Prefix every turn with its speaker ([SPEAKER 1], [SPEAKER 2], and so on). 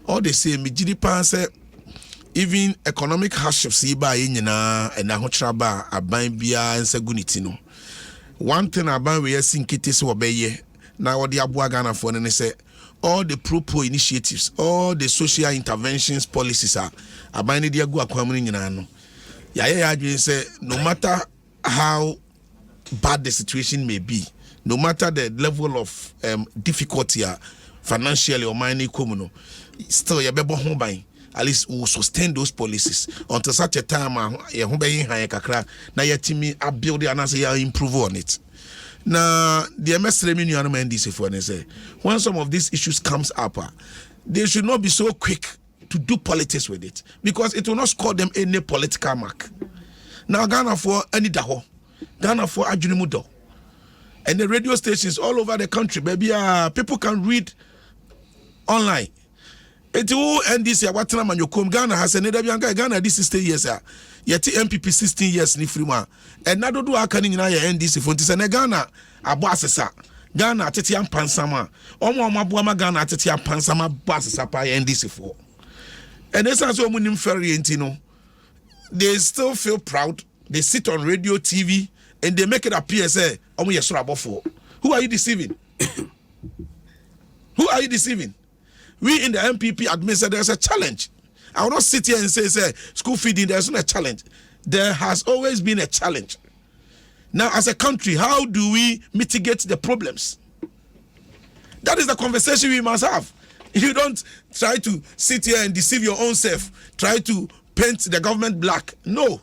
[SPEAKER 1] all they say me gidi pan say even economic hardships iba nyina and ahotraba aban bia nsaguniti no. One thing aban we see nkete se obeye na odi aboa Ghana for ne say all the pro initiatives, all the social interventions policies are aban de agu akwam nyina no. Ya say no matter how bad the situation may be, no matter the level of difficulty financially or money communal, still you be home by at least will sustain those policies until such a time you home by kakra na yetimi build and say improve on it. Now the MS revenue and NDC for say when some of these issues comes up, they should not be so quick to do politics with it because it will not score them any political mark. Now Ghana for any daho, Ghana for Ajunimudo. And the radio stations all over the country, baby, people can read online. It will NDC, what time you come? Ghana has another young guy. Ghana this 16 years, yet NPP 16 years ni frima. And now do I can in NDC for this and Ghana abasesa. Ghana tetiam pansama. Omo mabuama Ghana tetiam pansama basesa pa NDC for. And this is what we ferry intino. They still feel proud. They sit on radio, TV, and they make it appear say, "Oh, yes, for." Who are you deceiving? Who are you deceiving? We in the NPP admit that there's a challenge. I will not sit here and say school feeding. There's not a challenge. There has always been a challenge. Now, as a country, how do we mitigate the problems? That is the conversation we must have. You don't try to sit here and deceive your own self. Try to paint the government black. No.